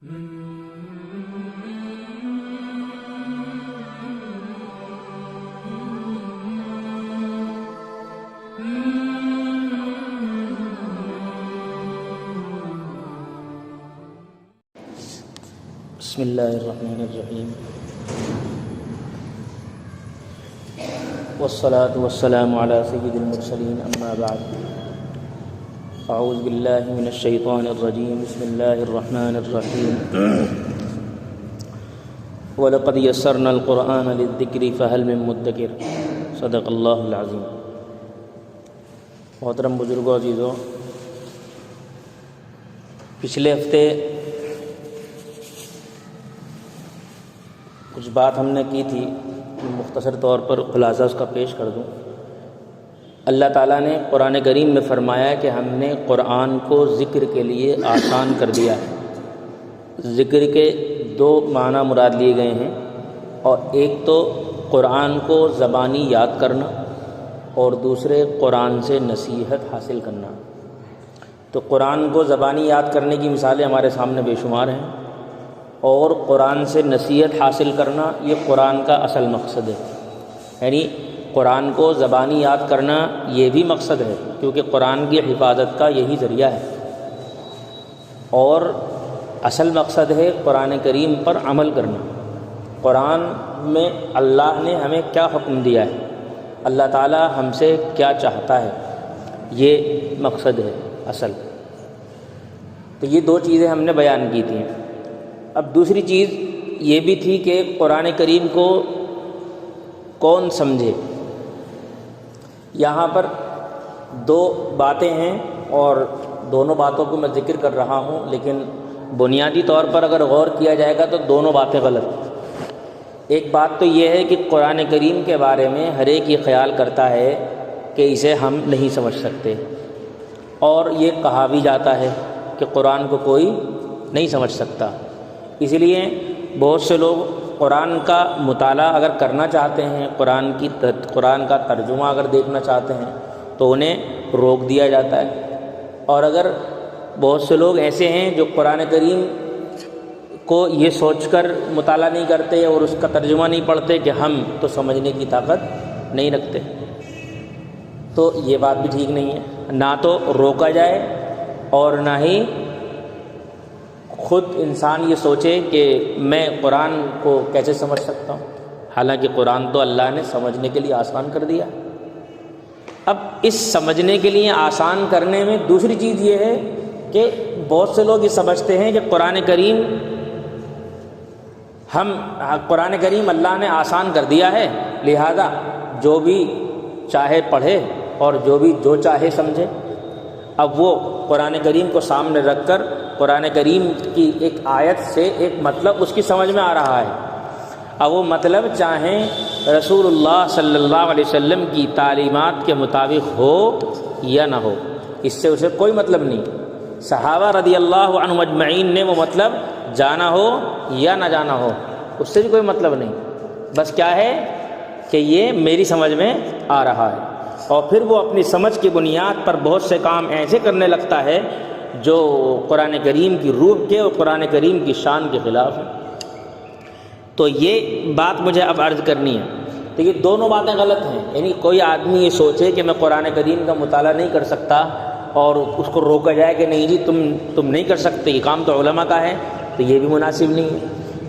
بسم اللہ الرحمن الرحیم والصلاة والسلام علی سید المرسلین اما بعد اعوذ باللہ من الشیطان الرجیم بسم اللہ الرحمن الرحیم وَلَقَدْ يَسَّرْنَا الْقُرْآنَ لِلذِّكْرِ فَهَلْ مِن مُدَّكِرٍ صدق اللہ العظیم۔ محترم بزرگوں عزیزوں، پچھلے ہفتے کچھ بات ہم نے کی تھی، مختصر طور پر خلاصہ اس کا پیش کر دوں۔ اللہ تعالیٰ نے قرآن کریم میں فرمایا ہے کہ ہم نے قرآن کو ذکر کے لیے آسان کر دیا ہے۔ ذکر کے دو معنی مراد لیے گئے ہیں، اور ایک تو قرآن کو زبانی یاد کرنا، اور دوسرے قرآن سے نصیحت حاصل کرنا۔ تو قرآن کو زبانی یاد کرنے کی مثالیں ہمارے سامنے بے شمار ہیں، اور قرآن سے نصیحت حاصل کرنا یہ قرآن کا اصل مقصد ہے۔ یعنی قرآن کو زبانی یاد کرنا یہ بھی مقصد ہے، کیونکہ قرآن کی حفاظت کا یہی ذریعہ ہے، اور اصل مقصد ہے قرآن کریم پر عمل کرنا۔ قرآن میں اللہ نے ہمیں کیا حکم دیا ہے، اللہ تعالیٰ ہم سے کیا چاہتا ہے، یہ مقصد ہے اصل۔ تو یہ دو چیزیں ہم نے بیان کی تھیں۔ اب دوسری چیز یہ بھی تھی کہ قرآن کریم کو کون سمجھے۔ یہاں پر دو باتیں ہیں، اور دونوں باتوں کو میں ذکر کر رہا ہوں، لیکن بنیادی طور پر اگر غور کیا جائے گا تو دونوں باتیں غلط۔ ایک بات تو یہ ہے کہ قرآن کریم کے بارے میں ہر ایک یہ خیال کرتا ہے کہ اسے ہم نہیں سمجھ سکتے، اور یہ کہا بھی جاتا ہے کہ قرآن کو کوئی نہیں سمجھ سکتا۔ اس لیے بہت سے لوگ قرآن کا مطالعہ اگر کرنا چاہتے ہیں، قرآن کا ترجمہ اگر دیکھنا چاہتے ہیں تو انہیں روک دیا جاتا ہے۔ اور اگر بہت سے لوگ ایسے ہیں جو قرآن کریم کو یہ سوچ کر مطالعہ نہیں کرتے اور اس کا ترجمہ نہیں پڑھتے کہ ہم تو سمجھنے کی طاقت نہیں رکھتے، تو یہ بات بھی ٹھیک نہیں ہے۔ نہ تو روکا جائے اور نہ ہی خود انسان یہ سوچے کہ میں قرآن کو کیسے سمجھ سکتا ہوں، حالانکہ قرآن تو اللہ نے سمجھنے کے لیے آسان کر دیا۔ اب اس سمجھنے کے لیے آسان کرنے میں دوسری چیز یہ ہے کہ بہت سے لوگ یہ سمجھتے ہیں کہ قرآن کریم اللہ نے آسان کر دیا ہے، لہذا جو بھی چاہے پڑھے اور جو چاہے سمجھے۔ اب وہ قرآن کریم کو سامنے رکھ کر قرآن کریم کی ایک آیت سے ایک مطلب اس کی سمجھ میں آ رہا ہے، اب وہ مطلب چاہیں رسول اللہ صلی اللہ علیہ وسلم کی تعلیمات کے مطابق ہو یا نہ ہو، اس سے اسے کوئی مطلب نہیں۔ صحابہ رضی اللہ عنہم اجمعین نے وہ مطلب جانا ہو یا نہ جانا ہو، اس سے بھی کوئی مطلب نہیں، بس کیا ہے کہ یہ میری سمجھ میں آ رہا ہے۔ اور پھر وہ اپنی سمجھ کی بنیاد پر بہت سے کام ایسے کرنے لگتا ہے جو قرآن کریم کی روح کے اور قرآن کریم کی شان کے خلاف ہے۔ تو یہ بات مجھے اب عرض کرنی ہے۔ تو یہ دونوں باتیں غلط ہیں، یعنی کوئی آدمی یہ سوچے کہ میں قرآن کریم کا مطالعہ نہیں کر سکتا اور اس کو روکا جائے کہ نہیں جی تم نہیں کر سکتے، یہ کام تو علماء کا ہے، تو یہ بھی مناسب نہیں ہے۔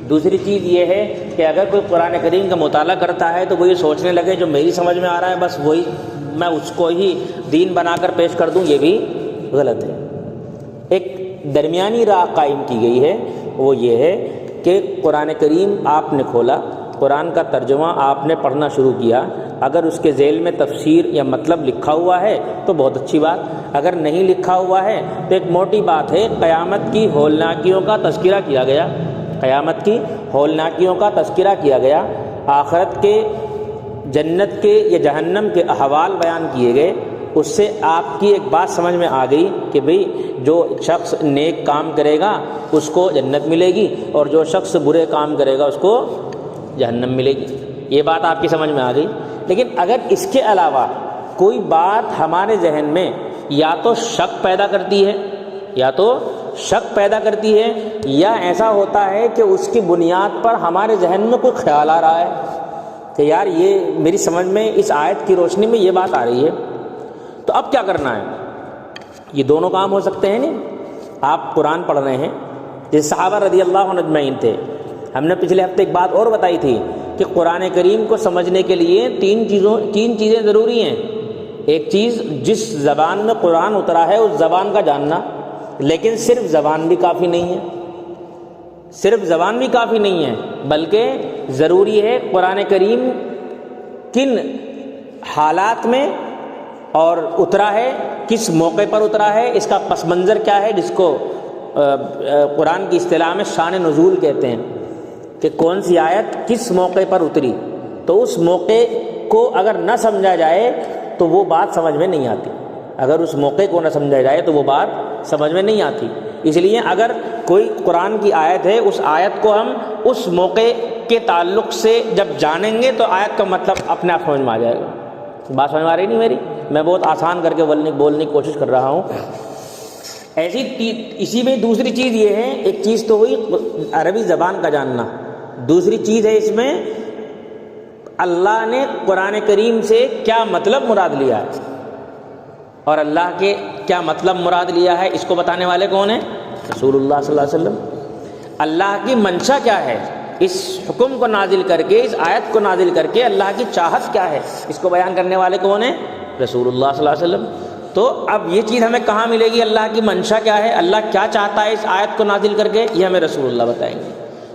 دوسری چیز یہ ہے کہ اگر کوئی قرآن کریم کا مطالعہ کرتا ہے تو وہ یہ سوچنے لگے جو میری سمجھ میں آ رہا ہے بس وہی میں اس کو ہی دین بنا کر پیش کر دوں، یہ بھی غلط ہے۔ ایک درمیانی راہ قائم کی گئی ہے، وہ یہ ہے کہ قرآن کریم آپ نے کھولا، قرآن کا ترجمہ آپ نے پڑھنا شروع کیا، اگر اس کے ذیل میں تفسیر یا مطلب لکھا ہوا ہے تو بہت اچھی بات، اگر نہیں لکھا ہوا ہے تو ایک موٹی بات ہے، قیامت کی ہولناکیوں کا تذکرہ کیا گیا، قیامت کی ہولناکیوں کا تذکرہ کیا گیا، آخرت کے جنت کے یا جہنم کے احوال بیان کیے گئے۔ اس سے آپ کی ایک بات سمجھ میں آ گئی کہ بھئی جو شخص نیک کام کرے گا اس کو جنت ملے گی، اور جو شخص برے کام کرے گا اس کو جہنم ملے گی، یہ بات آپ کی سمجھ میں آ گئی۔ لیکن اگر اس کے علاوہ کوئی بات ہمارے ذہن میں یا تو شک پیدا کرتی ہے یا تو شک پیدا کرتی ہے، یا ایسا ہوتا ہے کہ اس کی بنیاد پر ہمارے ذہن میں کوئی خیال آ رہا ہے کہ یار یہ میری سمجھ میں اس آیت کی روشنی میں یہ بات آ رہی ہے، تو اب کیا کرنا ہے؟ یہ دونوں کام ہو سکتے ہیں نہیں؟ آپ قرآن پڑھ رہے ہیں، جیسے صحابہ رضی اللہ عنہ اجمعین تھے، ہم نے پچھلے ہفتے ایک بات اور بتائی تھی کہ قرآن کریم کو سمجھنے کے لیے تین چیزیں ضروری ہیں۔ ایک چیز، جس زبان میں قرآن اترا ہے اس زبان کا جاننا، لیکن صرف زبان بھی کافی نہیں ہے، صرف زبان بھی کافی نہیں ہے، بلکہ ضروری ہے قرآن کریم کن حالات میں اور اترا ہے، کس موقع پر اترا ہے، اس کا پس منظر کیا ہے، جس کو قرآن کی اصطلاح میں شان نزول کہتے ہیں، کہ کون سی آیت کس موقع پر اتری۔ تو اس موقع کو اگر نہ سمجھا جائے تو وہ بات سمجھ میں نہیں آتی، اگر اس موقع کو نہ سمجھا جائے تو وہ بات سمجھ میں نہیں آتی۔ اس لیے اگر کوئی قرآن کی آیت ہے، اس آیت کو ہم اس موقع کے تعلق سے جب جانیں گے تو آیت کا مطلب اپنے آپ سمجھ میں آ جائے گا۔ بات سمجھ میں آ رہی نہیں میری؟ میں بہت آسان کر کے بولنے کی کوشش کر رہا ہوں۔ اسی میں دوسری چیز یہ ہے، ایک چیز تو ہوئی عربی زبان کا جاننا، دوسری چیز ہے اس میں اللہ نے قرآن کریم سے کیا مطلب مراد لیا ہے، اور اللہ کے کیا مطلب مراد لیا ہے اس کو بتانے والے کون ہیں؟ رسول اللہ صلی اللہ علیہ وسلم۔ اللہ کی منشا کیا ہے، اس حکم کو نازل کر کے، اس آیت کو نازل کر کے اللہ کی چاہت کیا ہے، اس کو بیان کرنے والے کون ہیں؟ رسول اللہ صلی اللہ علیہ وسلم۔ تو اب یہ چیز ہمیں کہاں ملے گی؟ اللہ کی منشا کیا ہے، اللہ کیا چاہتا ہے اس آیت کو نازل کر کے، یہ ہمیں رسول اللہ بتائیں گے۔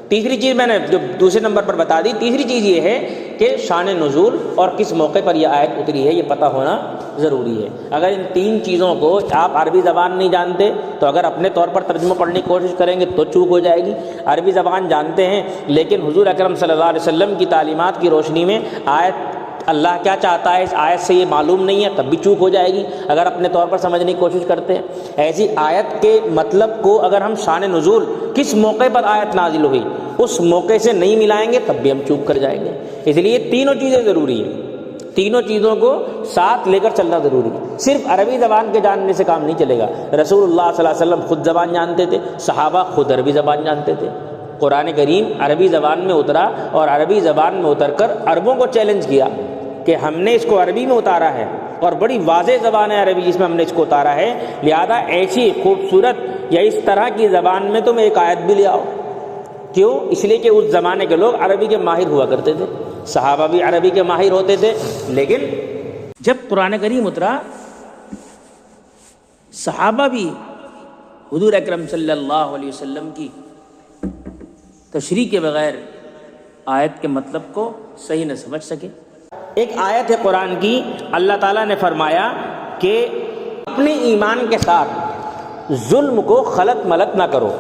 تیسری چیز میں نے جو دوسرے نمبر پر بتا دی، تیسری چیز یہ ہے کہ شان نزول اور کس موقع پر یہ آیت اتری ہے یہ پتہ ہونا ضروری ہے۔ اگر ان تین چیزوں کو آپ عربی زبان نہیں جانتے تو اگر اپنے طور پر ترجمہ پڑھنے کی کوشش کریں گے تو چوک ہو جائے گی۔ عربی زبان جانتے ہیں لیکن حضور اکرم صلی اللہ علیہ وسلم کی تعلیمات کی روشنی میں آیت اللہ کیا چاہتا ہے اس آیت سے یہ معلوم نہیں ہے، تب بھی چوک ہو جائے گی اگر اپنے طور پر سمجھنے کی کوشش کرتے ہیں۔ ایسی آیت کے مطلب کو اگر ہم شان نزول کس موقع پر آیت نازل ہوئی اس موقع سے نہیں ملائیں گے تب بھی ہم چوک کر جائیں گے۔ اس لیے تینوں چیزیں ضروری ہیں، تینوں چیزوں کو ساتھ لے کر چلنا ضروری ہے۔ صرف عربی زبان کے جاننے سے کام نہیں چلے گا۔ رسول اللہ صلی اللہ علیہ وسلم خود زبان جانتے تھے، صحابہ خود عربی زبان جانتے تھے۔ قرآن کریم عربی زبان میں اترا اور عربی زبان میں اتر کر عربوں کو چیلنج کیا کہ ہم نے اس کو عربی میں اتارا ہے اور بڑی واضح زبان ہے عربی جس میں ہم نے اس کو اتارا ہے، لہذا ایسی خوبصورت یا اس طرح کی زبان میں تم ایک آیت بھی لے آؤ۔ کیوں؟ اس لیے کہ اس زمانے کے لوگ عربی کے ماہر ہوا کرتے تھے، صحابہ بھی عربی کے ماہر ہوتے تھے، لیکن جب قرآن کریم اترا صحابہ بھی حضور اکرم صلی اللہ علیہ وسلم کی تشریح کے بغیر آیت کے مطلب کو صحیح نہ سمجھ سکے۔ ایک آیت ہے قرآن کی، اللہ تعالیٰ نے فرمایا کہ اپنے ایمان کے ساتھ ظلم کو خلط ملط نہ کرو،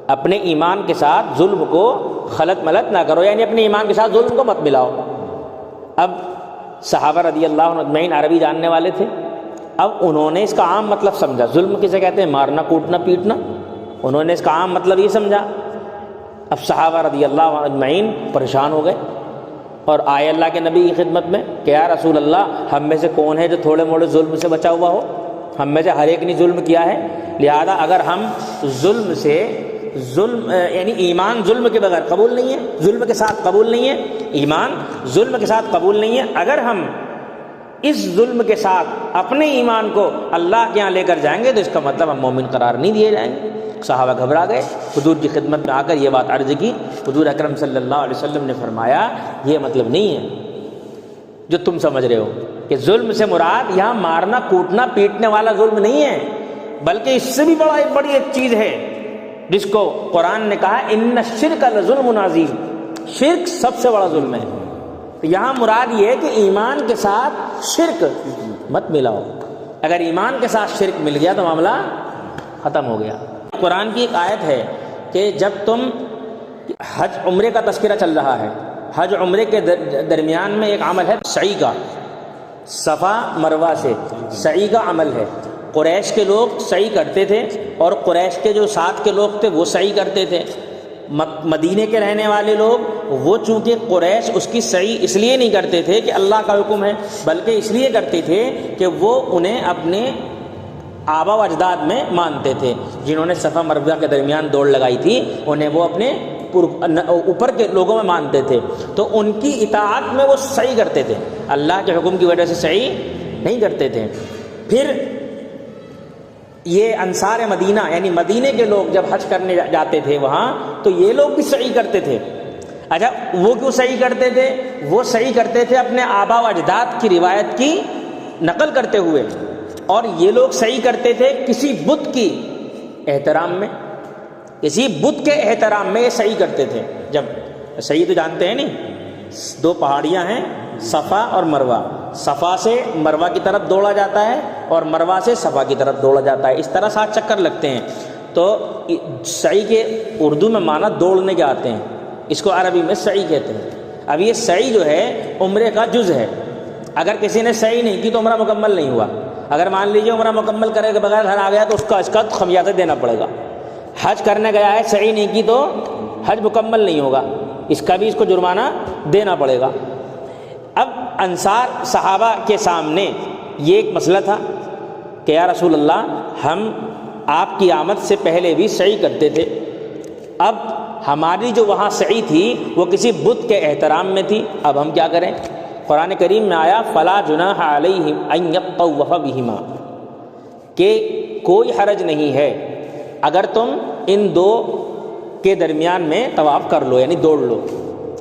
اپنے ایمان کے ساتھ ظلم کو خلط ملط نہ کرو، یعنی اپنے ایمان کے ساتھ ظلم کو مت ملاؤ۔ اب صحابہ رضی اللہ عنہ اجمعین عربی جاننے والے تھے، اب انہوں نے اس کا عام مطلب سمجھا۔ ظلم کسے کہتے ہیں؟ مارنا، کوٹنا، پیٹنا۔ انہوں نے اس کا عام مطلب یہ سمجھا۔ اب صحابہ رضی اللہ عنہ اجمعین پریشان ہو گئے اور آئے اللہ کے نبی کی خدمت میں کہ یا رسول اللہ، ہم میں سے کون ہے جو تھوڑے موڑے ظلم سے بچا ہوا ہو؟ ہم میں سے ہر ایک نے ظلم کیا ہے، لہذا اگر ہم ظلم سے یعنی ایمان ظلم کے بغیر قبول نہیں ہے، ظلم کے ساتھ قبول نہیں ہے، ایمان ظلم کے ساتھ قبول نہیں ہے، اگر ہم اس ظلم کے ساتھ اپنے ایمان کو اللہ کے یہاں لے کر جائیں گے تو اس کا مطلب ہم مومن قرار نہیں دیے جائیں گے۔ صحابہ گھبرا گئے، حضور کی خدمت میں آ کر یہ بات عرض کی۔ حضور اکرم صلی اللہ علیہ وسلم نے فرمایا یہ مطلب نہیں ہے جو تم سمجھ رہے ہو کہ ظلم سے مراد یہاں مارنا، کوٹنا، پیٹنے والا ظلم نہیں ہے، بلکہ اس سے بھی بڑی ایک چیز ہے جس کو قرآن نے کہا ان الشرک لظلم عظیم، شرک سب سے بڑا ظلم ہے۔ تو یہاں مراد یہ ہے کہ ایمان کے ساتھ شرک مت ملاؤ، اگر ایمان کے ساتھ شرک مل گیا تو معاملہ ختم ہو گیا۔ قرآن کی ایک آیت ہے کہ جب تم حج عمرے کا تذکرہ چل رہا ہے، حج عمرے کے درمیان میں ایک عمل ہے سعی کا، صفا مروہ سے سعی کا عمل ہے۔ قریش کے لوگ سعی کرتے تھے اور قریش کے جو ساتھ کے لوگ تھے وہ سعی کرتے تھے۔ مدینے کے رہنے والے لوگ وہ چونکہ قریش اس کی سعی اس لیے نہیں کرتے تھے کہ اللہ کا حکم ہے، بلکہ اس لیے کرتے تھے کہ وہ انہیں اپنے آبا و اجداد میں مانتے تھے. جنہوں نے صفا مروہ کے درمیان دوڑ لگائی تھی انہیں وہ اپنے اوپر کے لوگوں میں مانتے تھے، تو ان کی اطاعت میں وہ صحیح کرتے تھے، اللہ کے حکم کی وجہ سے صحیح نہیں کرتے تھے. پھر یہ انصار مدینہ یعنی مدینے کے لوگ جب حج کرنے جاتے تھے وہاں، تو یہ لوگ بھی صحیح کرتے تھے. اچھا وہ کیوں صحیح کرتے تھے؟ وہ صحیح کرتے تھے اپنے آبا و اجداد کی روایت کی نقل کرتے ہوئے، اور یہ لوگ صحیح کرتے تھے کسی بت کی احترام میں، کسی بت کے احترام میں یہ صحیح کرتے تھے. جب صحیح تو جانتے ہیں نہیں، دو پہاڑیاں ہیں صفا اور مروہ، صفا سے مروہ کی طرف دوڑا جاتا ہے اور مروہ سے صفا کی طرف دوڑا جاتا ہے، اس طرح 7 چکر لگتے ہیں. تو صحیح کے اردو میں معنی دوڑنے کے آتے ہیں، اس کو عربی میں صحیح کہتے ہیں. اب یہ صحیح جو ہے عمرے کا جز ہے. اگر کسی نے صحیح نہیں کی تو عمرہ مکمل نہیں ہوا. اگر مان لیجیے عمرہ مکمل کرے کے بغیر گھر آ گیا تو اس کا خمیازہ دینا پڑے گا. حج کرنے گیا ہے صحیح نہیں کی تو حج مکمل نہیں ہوگا، اس کا بھی اس کو جرمانہ دینا پڑے گا. اب انصار صحابہ کے سامنے یہ ایک مسئلہ تھا کہ یا رسول اللہ ہم آپ کی آمد سے پہلے بھی صحیح کرتے تھے، اب ہماری جو وہاں صحیح تھی وہ کسی بت کے احترام میں تھی، اب ہم کیا کریں؟ قرآن کریم میں آیا فلا جناح علیہم ان یطوف بہما، کہ کوئی حرج نہیں ہے اگر تم ان دو کے درمیان میں طواف کر لو، یعنی دوڑ لو.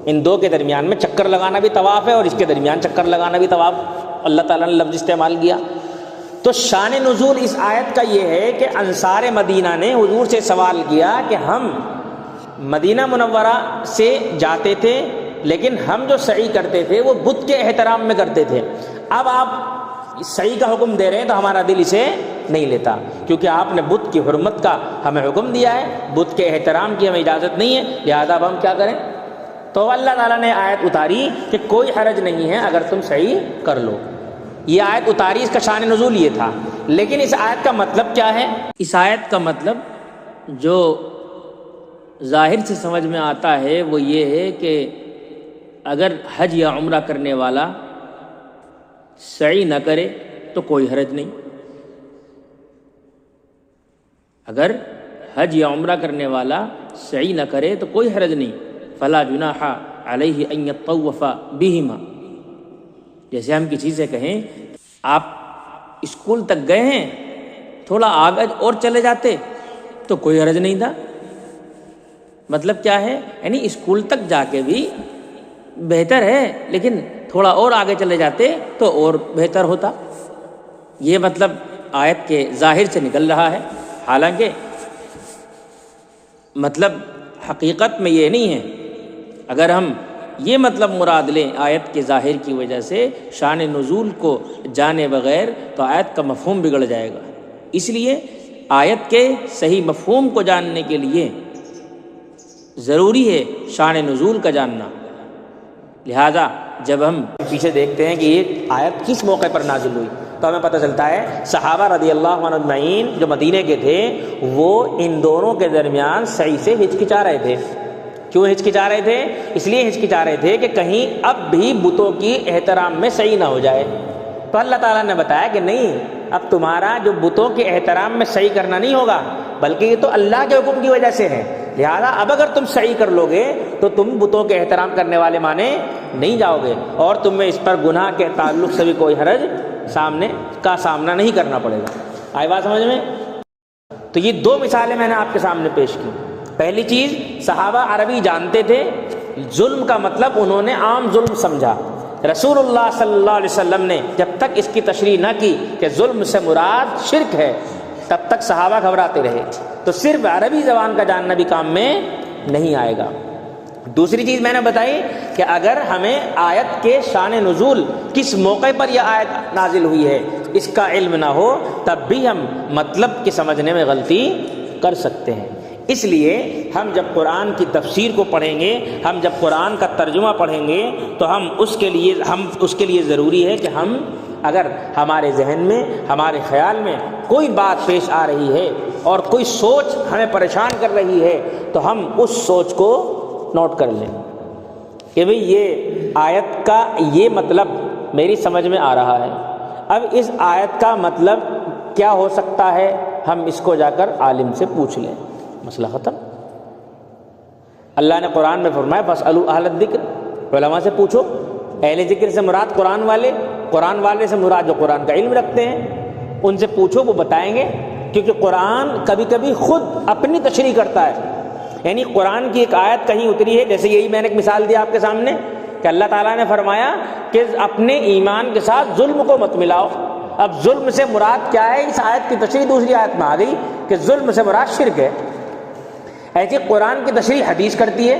ان دو کے درمیان میں چکر لگانا بھی طواف ہے اور اس کے درمیان چکر لگانا بھی طواف. اللہ تعالیٰ نے لفظ استعمال کیا. تو شان نزول اس آیت کا یہ ہے کہ انصار مدینہ نے حضور سے سوال کیا کہ ہم مدینہ منورہ سے جاتے تھے لیکن ہم جو صحیح کرتے تھے وہ بت کے احترام میں کرتے تھے، اب آپ صحیح کا حکم دے رہے ہیں تو ہمارا دل اسے نہیں لیتا، کیونکہ آپ نے بت کی حرمت کا ہمیں حکم دیا ہے، بت کے احترام کی ہمیں اجازت نہیں ہے، لہذا اب ہم کیا کریں؟ تو اللہ تعالیٰ نے آیت اتاری کہ کوئی حرج نہیں ہے اگر تم صحیح کر لو. یہ آیت اتاری، اس کا شان نزول یہ تھا. لیکن اس آیت کا مطلب کیا ہے؟ اس آیت کا مطلب جو ظاہر سے سمجھ میں آتا ہے وہ یہ ہے کہ اگر حج یا عمرہ کرنے والا سعی نہ کرے تو کوئی حرج نہیں. اگر حج یا عمرہ کرنے والا سعی نہ کرے تو کوئی حرج نہیں. فلا جناح علیہ ان یطوف بہما. جیسے ہم کسی سے کہیں آپ اسکول تک گئے ہیں، تھوڑا آگے اور چلے جاتے تو کوئی حرج نہیں تھا. مطلب کیا ہے؟ یعنی اسکول تک جا کے بھی بہتر ہے لیکن تھوڑا اور آگے چلے جاتے تو اور بہتر ہوتا. یہ مطلب آیت کے ظاہر سے نکل رہا ہے، حالانکہ مطلب حقیقت میں یہ نہیں ہے. اگر ہم یہ مطلب مراد لیں آیت کے ظاہر کی وجہ سے شان نزول کو جانے بغیر تو آیت کا مفہوم بگڑ جائے گا. اس لیے آیت کے صحیح مفہوم کو جاننے کے لیے ضروری ہے شان نزول کا جاننا. لہذا جب ہم پیچھے دیکھتے ہیں کہ یہ آیت کس موقع پر نازل ہوئی تو ہمیں پتہ چلتا ہے صحابہ رضی اللہ عنہ اجمعین جو مدینے کے تھے وہ ان دونوں کے درمیان صحیح سے ہچکچا رہے تھے. کیوں ہچکچا رہے تھے؟ اس لیے ہچکچا رہے تھے کہ کہیں اب بھی بتوں کی احترام میں صحیح نہ ہو جائے. تو اللہ تعالیٰ نے بتایا کہ نہیں، اب تمہارا جو بتوں کے احترام میں صحیح کرنا نہیں ہوگا بلکہ یہ تو اللہ کے حکم کی وجہ سے ہے، لہذا اب اگر تم صحیح کر لو گے تو تم بتوں کے احترام کرنے والے مانے نہیں جاؤ گے اور تمہیں اس پر گناہ کے تعلق سے بھی کوئی حرج سامنا نہیں کرنا پڑے گا. آئی بات سمجھ میں؟ تو یہ 2 مثالیں میں نے آپ کے سامنے پیش کی. پہلی چیز، صحابہ عربی جانتے تھے، ظلم کا مطلب انہوں نے عام ظلم سمجھا. رسول اللہ صلی اللہ علیہ وسلم نے جب تک اس کی تشریح نہ کی کہ ظلم سے مراد شرک ہے تب تک صحابہ گھبراتے رہے. تو صرف عربی زبان کا جاننا بھی کام میں نہیں آئے گا. دوسری چیز میں نے بتائی کہ اگر ہمیں آیت کے شان نزول کس موقع پر یہ آیت نازل ہوئی ہے اس کا علم نہ ہو تب بھی ہم مطلب کے سمجھنے میں غلطی کر سکتے ہیں. اس لیے ہم جب قرآن کی تفسیر کو پڑھیں گے، ہم جب قرآن کا ترجمہ پڑھیں گے تو ہم اس کے لیے ضروری ہے کہ ہم اگر ہمارے ذہن میں، ہمارے خیال میں کوئی بات پیش آ رہی ہے اور کوئی سوچ ہمیں پریشان کر رہی ہے تو ہم اس سوچ کو نوٹ کر لیں کہ بھئی یہ آیت کا یہ مطلب میری سمجھ میں آ رہا ہے. اب اس آیت کا مطلب کیا ہو سکتا ہے، ہم اس کو جا کر عالم سے پوچھ لیں، مسئلہ ختم۔ اللہ نے قرآن میں فرمایا فاسألوا اہل الذکر، علماء سے پوچھو۔ اہل ذکر سے مراد قرآن والے، قرآن والے سے مراد جو قرآن کا علم رکھتے ہیں، ان سے پوچھو، وہ بتائیں گے، کیونکہ قرآن کبھی کبھی خود اپنی تشریح کرتا ہے۔ یعنی قرآن کی ایک آیت کہیں اتری ہے، جیسے یہی میں نے ایک مثال دیا آپ کے سامنے کہ اللہ تعالیٰ نے فرمایا کہ اپنے ایمان کے ساتھ ظلم کو مت ملاؤ۔ اب ظلم سے مراد کیا ہے، اس آیت کی تشریح دوسری آیت میں آ گئی کہ ظلم سے مراد شرک ہے۔ ایسی قرآن کی تشریح حدیث کرتی ہے،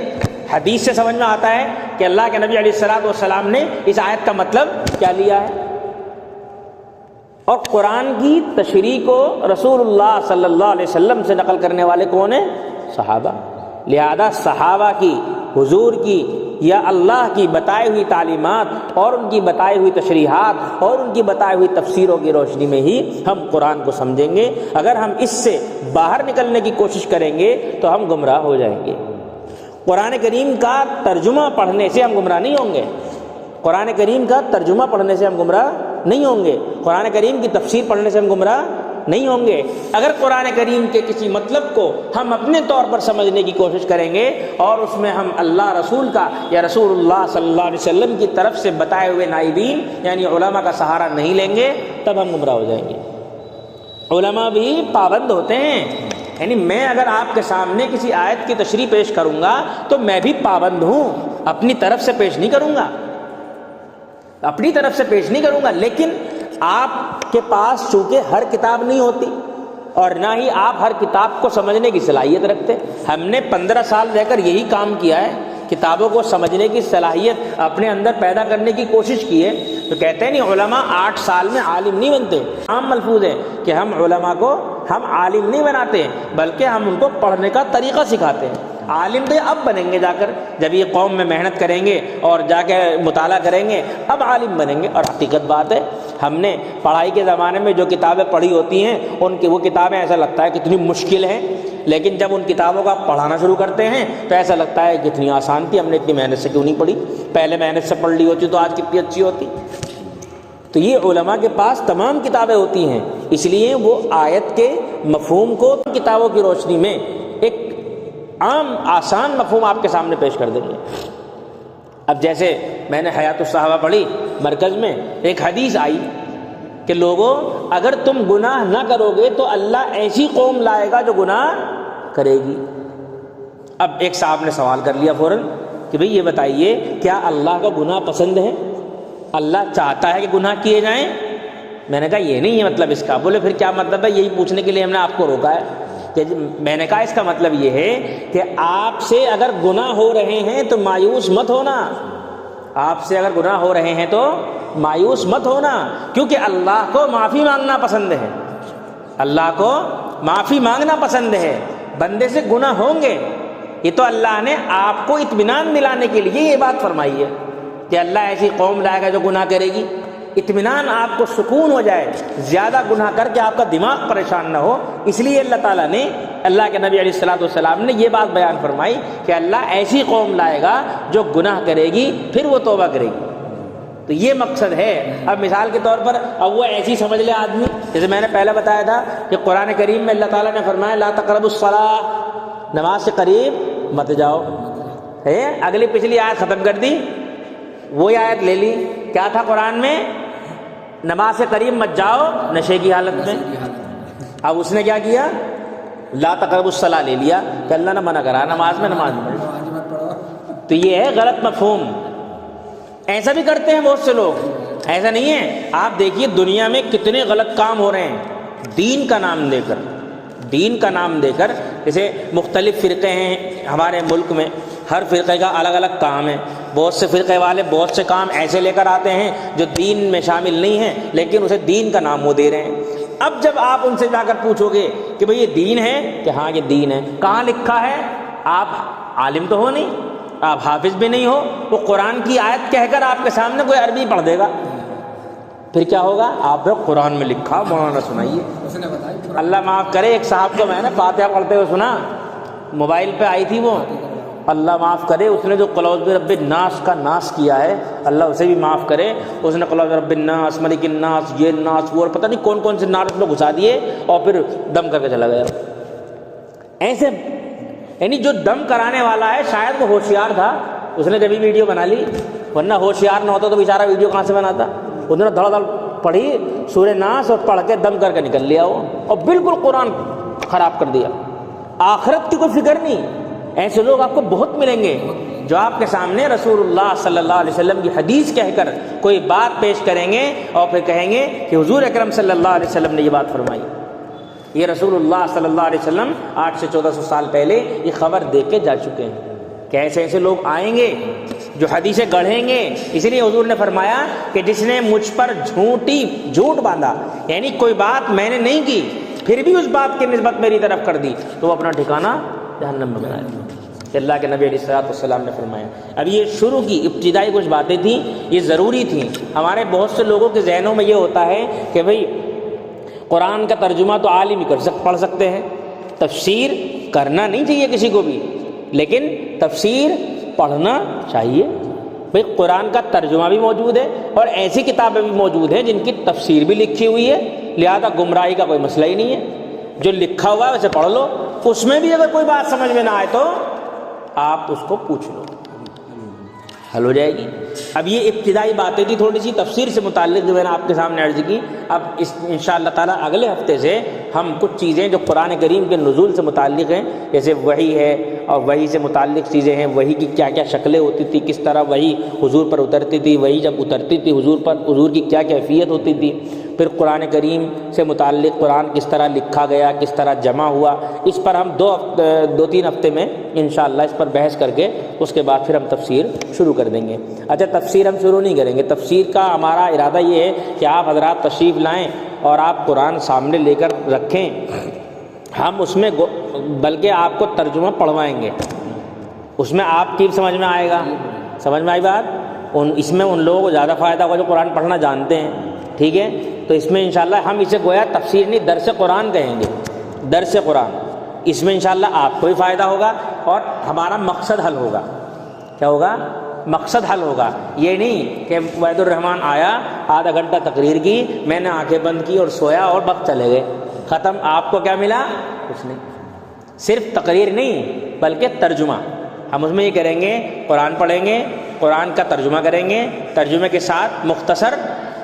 حدیث سے سمجھ میں آتا ہے کہ اللہ کے نبی علیہ الصلوۃ والسلام نے اس آیت کا مطلب کیا لیا ہے۔ اور قرآن کی تشریح کو رسول اللہ صلی اللہ علیہ وسلم سے نقل کرنے والے کون ہیں؟ صحابہ۔ لہذا صحابہ کی، حضور کی یا اللہ کی بتائی ہوئی تعلیمات اور ان کی بتائی ہوئی تشریحات اور ان کی بتائی ہوئی تفسیروں کی روشنی میں ہی ہم قرآن کو سمجھیں گے۔ اگر ہم اس سے باہر نکلنے کی کوشش کریں گے تو ہم گمراہ ہو جائیں گے۔ قرآن کریم کا ترجمہ پڑھنے سے ہم گمراہ نہیں ہوں گے، قرآن کریم کا ترجمہ پڑھنے سے ہم گمراہ نہیں ہوں گے، قرآن کریم کی تفسیر پڑھنے سے ہم گمراہ نہیں ہوں گے۔ اگر قرآن کریم کے کسی مطلب کو ہم اپنے طور پر سمجھنے کی کوشش کریں گے اور اس میں ہم اللہ رسول کا یا رسول اللہ صلی اللہ علیہ وسلم کی طرف سے بتائے ہوئے نائبین یعنی علماء کا سہارا نہیں لیں گے، تب ہم گمراہ ہو جائیں گے۔ علماء بھی پابند ہوتے ہیں، یعنی میں اگر آپ کے سامنے کسی آیت کی تشریح پیش کروں گا تو میں بھی پابند ہوں، اپنی طرف سے پیش نہیں کروں گا، اپنی طرف سے پیش نہیں کروں گا۔ لیکن آپ کے پاس چونکہ ہر کتاب نہیں ہوتی اور نہ ہی آپ ہر کتاب کو سمجھنے کی صلاحیت رکھتے، ہم نے 15 سال رہ کر یہی کام کیا ہے، کتابوں کو سمجھنے کی صلاحیت اپنے اندر پیدا کرنے کی کوشش کی ہے۔ تو کہتے ہیں نہیں علماء 8 سال میں عالم نہیں بنتے، عام ملفوظ ہے کہ ہم علماء کو ہم عالم نہیں بناتے بلکہ ہم ان کو پڑھنے کا طریقہ سکھاتے ہیں۔ عالم تو اب بنیں گے، جا کر جب یہ قوم میں محنت کریں گے اور جا کے مطالعہ کریں گے اب عالم بنیں گے۔ اور حقیقت بات ہے ہم نے پڑھائی کے زمانے میں جو کتابیں پڑھی ہوتی ہیں ان کی وہ کتابیں ایسا لگتا ہے کتنی مشکل ہیں، لیکن جب ان کتابوں کا پڑھانا شروع کرتے ہیں تو ایسا لگتا ہے کتنی آسان تھی، ہم نے اتنی محنت سے کیوں نہیں پڑھی، پہلے محنت سے پڑھ لی ہوتی تو آج کتنی اچھی ہوتی۔ تو یہ علماء کے پاس تمام کتابیں ہوتی ہیں، اس لیے وہ آیت کے مفہوم کو کتابوں کی روشنی میں ایک عام آسان مفہوم آپ کے سامنے پیش کر دیں گے۔ اب جیسے میں نے حیات الصحابہ پڑھی مرکز میں، ایک حدیث آئی کہ لوگوں اگر تم گناہ نہ کرو گے تو اللہ ایسی قوم لائے گا جو گناہ کرے گی۔ اب ایک صاحب نے سوال کر لیا فوراً کہ بھئی یہ بتائیے کیا اللہ کا گناہ پسند ہے؟ اللہ چاہتا ہے کہ گناہ کیے جائیں؟ میں نے کہا یہ نہیں ہے مطلب اس کا۔ بولے پھر کیا مطلب ہے؟ یہی پوچھنے کے لیے ہم نے آپ کو روکا ہے کہ میں نے کہا اس کا مطلب یہ ہے کہ آپ سے اگر گناہ ہو رہے ہیں تو مایوس مت ہونا، آپ سے اگر گناہ ہو رہے ہیں تو مایوس مت ہونا، کیونکہ اللہ کو معافی مانگنا پسند ہے، اللہ کو معافی مانگنا پسند ہے۔ بندے سے گناہ ہوں گے، یہ تو اللہ نے آپ کو اطمینان دلانے کے لیے یہ بات فرمائی ہے کہ اللہ ایسی قوم لائے گا جو گناہ کرے گی، اطمینان آپ کو سکون ہو جائے، زیادہ گناہ کر کے آپ کا دماغ پریشان نہ ہو۔ اس لیے اللہ تعالیٰ نے، اللہ کے نبی علیہ الصلوۃ والسلام نے یہ بات بیان فرمائی کہ اللہ ایسی قوم لائے گا جو گناہ کرے گی پھر وہ توبہ کرے گی۔ تو یہ مقصد ہے۔ اب مثال کے طور پر اب وہ ایسی سمجھ لے آدمی، جیسے میں نے پہلے بتایا تھا کہ قرآن کریم میں اللہ تعالیٰ نے فرمایا لا تقربوا الصلاۃ، نماز سے قریب مت جاؤ، ہے اگلی پچھلی آیت ختم کر دی، وہی آیت لے لی، کیا تھا قرآن میں؟ نماز سے قریب مت جاؤ نشے کی حالت میں۔ اب اس نے کیا کیا؟ لا تقربوا الصلاۃ لے لیا کہ اللہ نے منع کرا نماز میں نماز میں۔ تو یہ ہے غلط مفہوم، ایسا بھی کرتے ہیں بہت سے لوگ، ایسا نہیں ہے۔ آپ دیکھیے دنیا میں کتنے غلط کام ہو رہے ہیں دین کا نام دے کر، دین کا نام دے کر۔ جیسے مختلف فرقے ہیں ہمارے ملک میں، ہر فرقے کا الگ الگ کام ہے۔ بہت سے فرقے والے بہت سے کام ایسے لے کر آتے ہیں جو دین میں شامل نہیں ہیں، لیکن اسے دین کا نام وہ دے رہے ہیں۔ اب جب آپ ان سے جا کر پوچھو گے کہ بھئی یہ دین ہے، کہ ہاں یہ دین ہے، کہاں لکھا ہے؟ آپ عالم تو ہو نہیں، آپ حافظ بھی نہیں ہو، وہ قرآن کی آیت کہہ کر آپ کے سامنے کوئی عربی پڑھ دے گا، پھر کیا ہوگا؟ آپ قرآن میں لکھا مولانا سنائیے۔ اللہ معاف کرے، ایک صاحب کو میں نے فاتحہ پڑھتے ہوئے سنا، موبائل پہ آئی تھی وہ، اللہ معاف کرے، اس نے جو قل اعوذ برب الناس کا ناس کیا ہے اللہ اسے بھی معاف کرے۔ اس نے قل اعوذ برب الناس، ملک الناس، یہ الناس وہ، اور پتہ نہیں کون کون سے ناس اس میں گھسا دیے اور پھر دم کر کے چلا گیا۔ ایسے یعنی جو دم کرانے والا ہے شاید وہ ہوشیار تھا، اس نے کبھی ویڈیو بنا لی، ورنہ ہوشیار نہ ہوتا تو بیچارہ ویڈیو کہاں سے بناتا؟ اس نے دھڑ دھڑ پڑھی سورہ ناس اور پڑھ کے دم کر کے نکل لیا وہ، اور بالکل قرآن خراب کر دیا۔ آخرت کی کوئی فکر نہیں۔ ایسے لوگ آپ کو بہت ملیں گے جو آپ کے سامنے رسول اللہ صلی اللہ علیہ وسلم کی حدیث کہہ کر کوئی بات پیش کریں گے اور پھر کہیں گے کہ حضور اکرم صلی اللہ علیہ وسلم نے یہ بات فرمائی۔ یہ رسول اللہ صلی اللہ علیہ وسلم 800 سے 1400 سال پہلے یہ خبر دے کے جا چکے ہیں کہ ایسے ایسے لوگ آئیں گے جو حدیثیں گڑھیں گے۔ اس لیے حضور نے فرمایا کہ جس نے مجھ پر جھوٹ باندھا، یعنی کوئی بات میں نے نہیں کی پھر بھی اس بات کی نسبت میری طرف کر دی، تو وہ اپنا ٹھکانہ جہنم میں بنائے گا۔ اللہ کے نبی علیہ السلام نے فرمایا۔ اب یہ شروع کی ابتدائی کچھ باتیں تھیں، یہ ضروری تھیں۔ ہمارے بہت سے لوگوں کے ذہنوں میں یہ ہوتا ہے کہ بھئی قرآن کا ترجمہ تو عالم ہی پڑھ سکتے ہیں، تفسیر کرنا نہیں چاہیے کسی کو بھی، لیکن تفسیر پڑھنا چاہیے۔ بھئی قرآن کا ترجمہ بھی موجود ہے اور ایسی کتابیں بھی موجود ہیں جن کی تفسیر بھی لکھی ہوئی ہے، لہذا گمراہی کا کوئی مسئلہ ہی نہیں ہے۔ جو لکھا ہوا ہے اسے پڑھ لو، اس میں بھی اگر کوئی بات سمجھ میں نہ آئے تو آپ اس کو پوچھ لو، حل ہو جائے گی۔ اب یہ ابتدائی باتیں تھی تھوڑی سی تفسیر سے متعلق جو میں نے آپ کے سامنے عرض کی۔ اب انشاءاللہ تعالیٰ اگلے ہفتے سے ہم کچھ چیزیں جو قرآن کریم کے نزول سے متعلق ہیں، جیسے وحی ہے اور وحی سے متعلق چیزیں ہیں، وحی کی کیا کیا شکلیں ہوتی تھی، کس طرح وحی حضور پر اترتی تھی، وحی جب اترتی تھی حضور پر حضور کی کیا کیفیت ہوتی تھی، پھر قرآن کریم سے متعلق قرآن کس طرح لکھا گیا، کس طرح جمع ہوا، اس پر ہم دو تین ہفتے میں انشاءاللہ اس پر بحث کر کے اس کے بعد پھر ہم تفسیر شروع کر دیں گے۔ اچھا تفسیر ہم شروع نہیں کریں گے، تفسیر کا ہمارا ارادہ یہ ہے کہ آپ حضرات تشریف لائیں اور آپ قرآن سامنے لے کر رکھیں، ہم اس میں بلکہ آپ کو ترجمہ پڑھوائیں گے، اس میں آپ کی سمجھ میں آئے گا۔ سمجھ میں آئی بات؟ اس میں ان لوگوں کو زیادہ فائدہ ہوگا جو قرآن پڑھنا جانتے ہیں، ٹھیک ہے؟ تو اس میں انشاءاللہ ہم اسے گویا تفسیر نہیں درس قرآن کہیں گے، درس قرآن۔ اس میں انشاءاللہ آپ کو بھی فائدہ ہوگا اور ہمارا مقصد حل ہوگا۔ کیا ہوگا؟ مقصد حل ہوگا۔ یہ نہیں کہ وحید الرحمان آیا، آدھا گھنٹہ تقریر کی، میں نے آنکھیں بند کی اور سویا اور وقت چلے گئے، ختم۔ آپ کو کیا ملا؟ کچھ نہیں۔ صرف تقریر نہیں بلکہ ترجمہ، ہم اس میں یہ کریں گے، قرآن پڑھیں گے، قرآن کا ترجمہ کریں گے، ترجمے کے ساتھ مختصر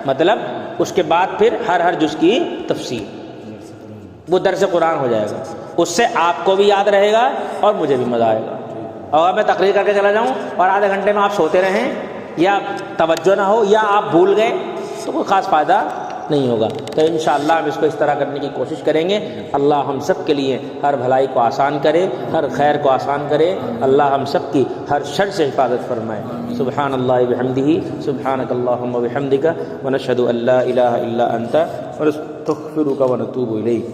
مطلب، اس کے بعد پھر ہر جز کی تفسیر، وہ درس قرآن ہو جائے گا۔ اس سے آپ کو بھی یاد رہے گا اور مجھے بھی مزہ آئے گا۔ اور میں تقریر کر کے چلا جاؤں اور آدھے گھنٹے میں آپ سوتے رہیں یا توجہ نہ ہو یا آپ بھول گئے تو کوئی خاص فائدہ نہیں ہوگا۔ تو انشاءاللہ ہم اس کو اس طرح کرنے کی کوشش کریں گے۔ اللہ ہم سب کے لیے ہر بھلائی کو آسان کرے، ہر خیر کو آسان کرے، اللہ ہم سب کی ہر شر سے حفاظت فرمائے۔ سبحان اللہ بحمدہ، سبحانک اللہم وبحمدک، ونشہد ان لا الہ الا انت، ونستغفرک ونتوب الیک۔